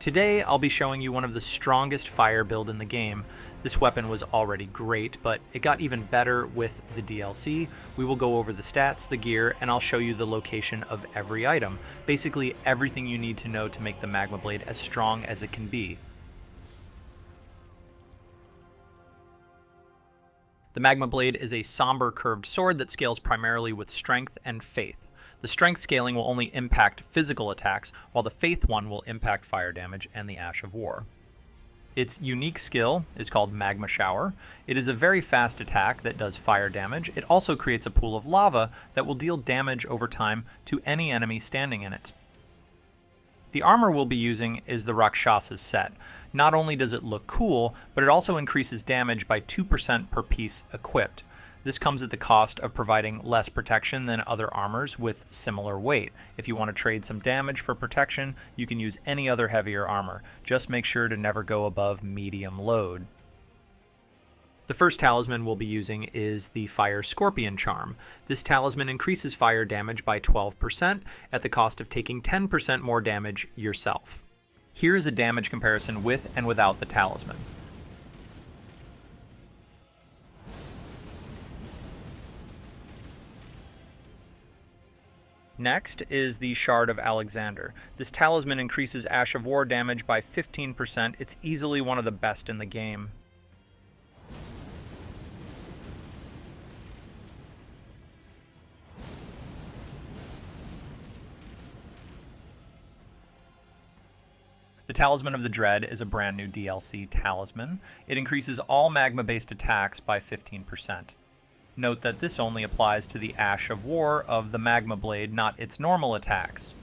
Today, I'll be showing you one of the strongest fire build in the game. This weapon was already great, but it got even better with the DLC. We will go over the stats, the gear, and I'll show you the location of every item. Basically, everything you need to know to make the Magma Blade as strong as it can be. The Magma Blade is a somber curved sword that scales primarily with strength and faith. The strength scaling will only impact physical attacks, while the faith one will impact fire damage and the Ash of War. Its unique skill is called Magma Shower. It is a very fast attack that does fire damage. It also creates a pool of lava that will deal damage over time to any enemy standing in it. The armor we'll be using is the Rakshasa set. Not only does it look cool, but it also increases damage by 2% per piece equipped. This comes at the cost of providing less protection than other armors with similar weight. If you want to trade some damage for protection, you can use any other heavier armor. Just make sure to never go above medium load. The first talisman we'll be using is the Fire Scorpion Charm. This talisman increases fire damage by 12% at the cost of taking 10% more damage yourself. Here is a damage comparison with and without the talisman. Next is the Shard of Alexander. This talisman increases Ash of War damage by 15%. It's easily one of the best in the game. The Talisman of the Dread is a brand new DLC talisman. It increases all magma-based attacks by 15%. Note that this only applies to the Ash of War of the Magma Blade, not its normal attacks.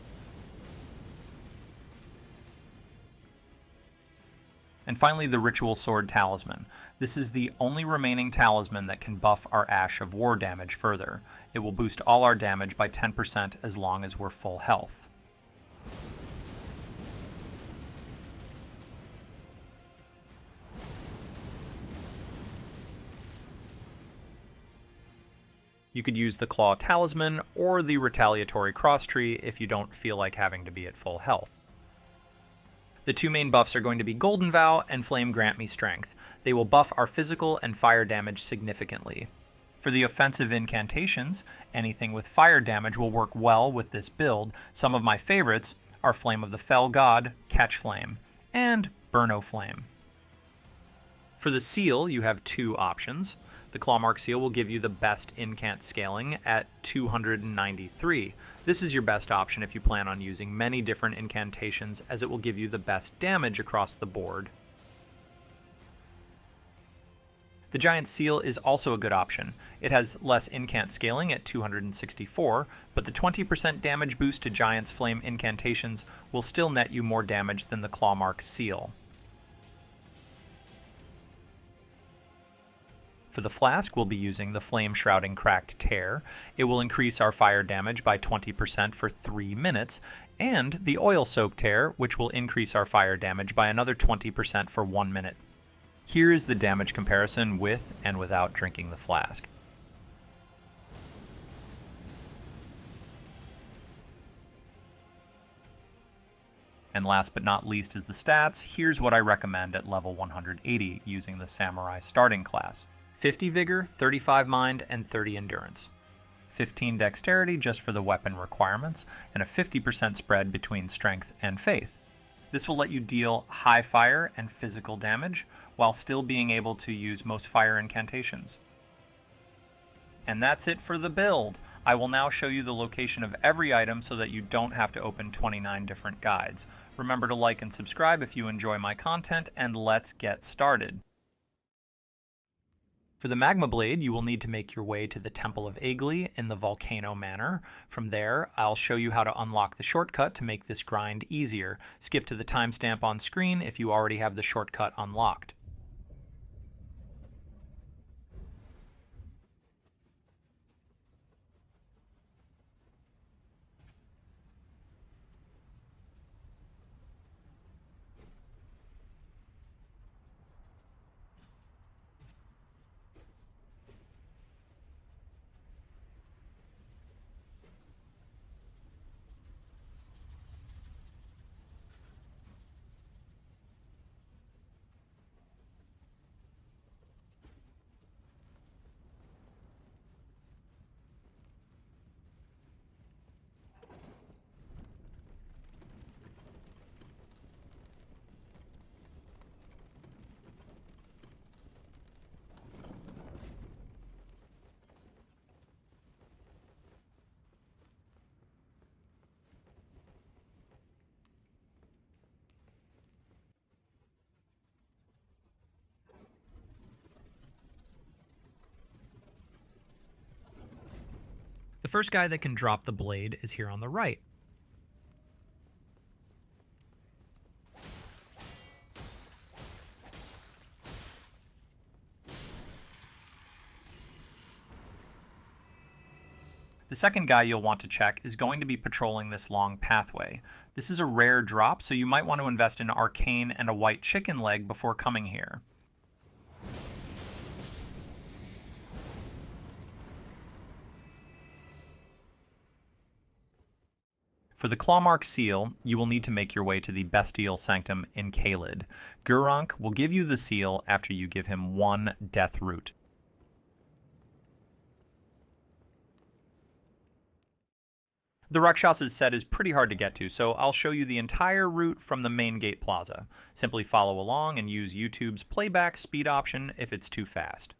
And finally, the Ritual Sword Talisman. This is the only remaining talisman that can buff our Ash of War damage further. It will boost all our damage by 10% as long as we're full health. You could use the Claw Talisman or the Retaliatory Cross Tree if you don't feel like having to be at full health. The two main buffs are going to be Golden Vow and Flame Grant Me Strength. They will buff our physical and fire damage significantly. For the offensive incantations, anything with fire damage will work well with this build. Some of my favorites are Flame of the Fell God, Catch Flame, and Burno Flame. For the seal, you have two options. The Clawmark seal will give you the best incant scaling at 293. This is your best option if you plan on using many different incantations, as it will give you the best damage across the board. The Giant Seal is also a good option. It has less incant scaling at 264, but the 20% damage boost to Giant's Flame incantations will still net you more damage than the Clawmark seal. For the flask, we'll be using the Flame Shrouding Cracked Tear. It will increase our fire damage by 20% for 3 minutes, and the Oil Soak Tear, which will increase our fire damage by another 20% for 1 minute. Here is the damage comparison with and without drinking the flask. And last but not least is the stats. Here's what I recommend at level 180 using the Samurai starting class. 50 Vigor, 35 Mind, and 30 Endurance. 15 Dexterity just for the weapon requirements, and a 50% spread between Strength and Faith. This will let you deal high fire and physical damage, while still being able to use most fire incantations. And that's it for the build. I will now show you the location of every item so that you don't have to open 29 different guides. Remember to like and subscribe if you enjoy my content, and let's get started. For the Magma Blade, you will need to make your way to the Temple of Agli in the Volcano Manor. From there, I'll show you how to unlock the shortcut to make this grind easier. Skip to the timestamp on screen if you already have the shortcut unlocked. The first guy that can drop the blade is here on the right. The second guy you'll want to check is going to be patrolling this long pathway. This is a rare drop, so you might want to invest in Arcane and a white chicken leg before coming here. For the Clawmark seal, you will need to make your way to the Bestial Sanctum in Caelid. Gurranq will give you the seal after you give him one death root. The Rakshas's set is pretty hard to get to, so I'll show you the entire route from the main gate plaza. Simply follow along and use YouTube's playback speed option if it's too fast.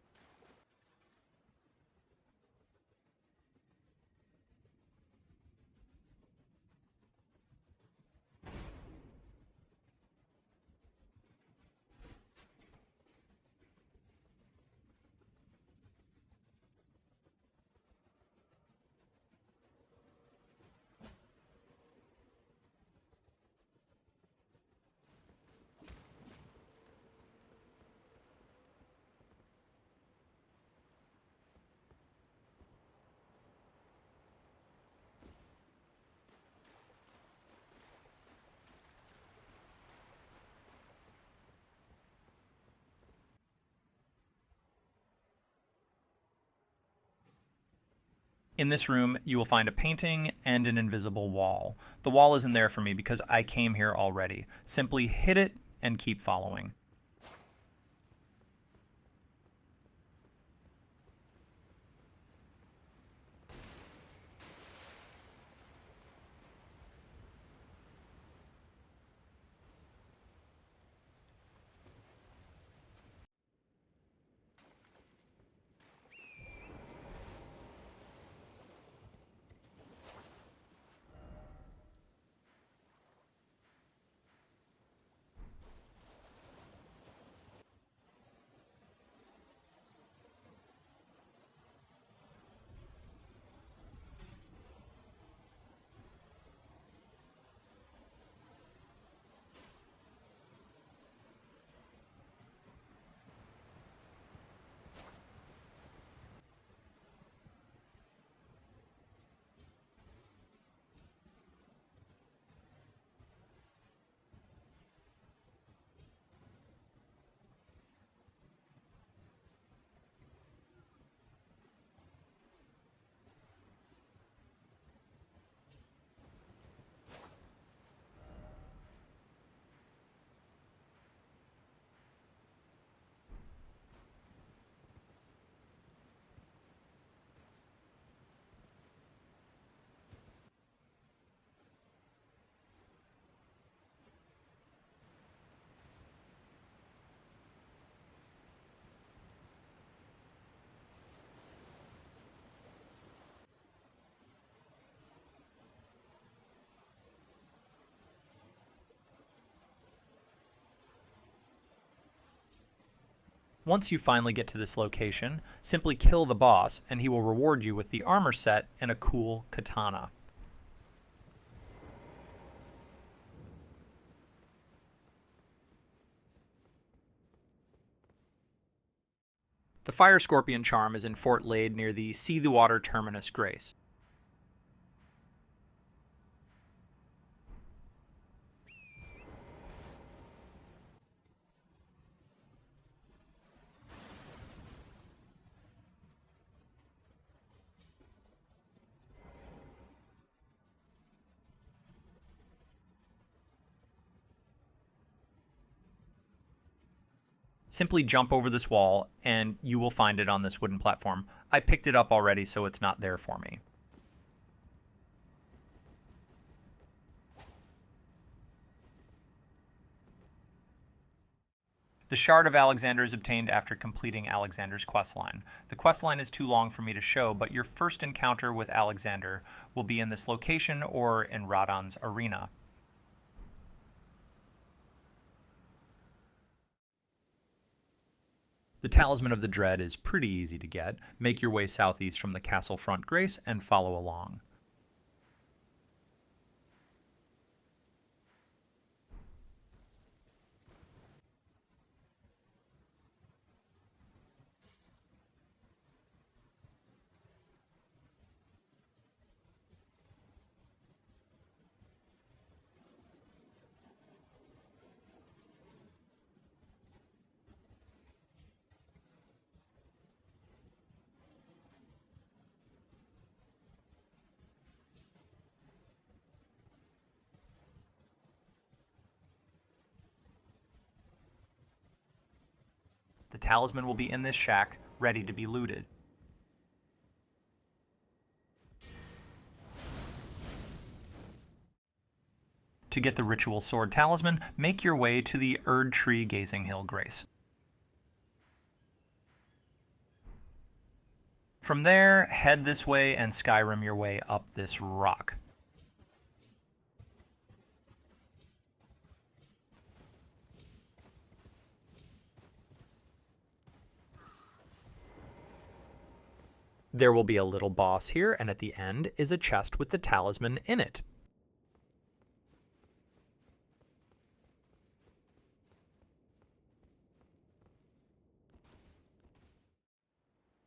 In this room, you will find a painting and an invisible wall. The wall isn't there for me because I came here already. Simply hit it and keep following. Once you finally get to this location, simply kill the boss and he will reward you with the armor set and a cool katana. The Fire Scorpion charm is in Fort Lade near the See the Water Terminus Grace. Simply jump over this wall and you will find it on this wooden platform. I picked it up already, so it's not there for me. The Shard of Alexander is obtained after completing Alexander's questline. The questline is too long for me to show, but your first encounter with Alexander will be in this location or in Radon's arena. The Talisman of the Dread is pretty easy to get. Make your way southeast from the castle front grace and follow along. The Talisman will be in this shack, ready to be looted. To get the Ritual Sword Talisman, make your way to the Erd Tree Gazing Hill Grace. From there, head this way and Skyrim your way up this rock. There will be a little boss here, and at the end is a chest with the talisman in it.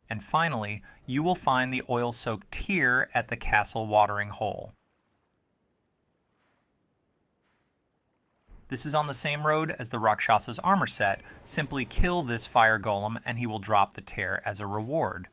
And finally, you will find the oil-soaked tear at the castle watering hole. This is on the same road as the Rakshasa's armor set. Simply kill this fire golem and he will drop the tear as a reward.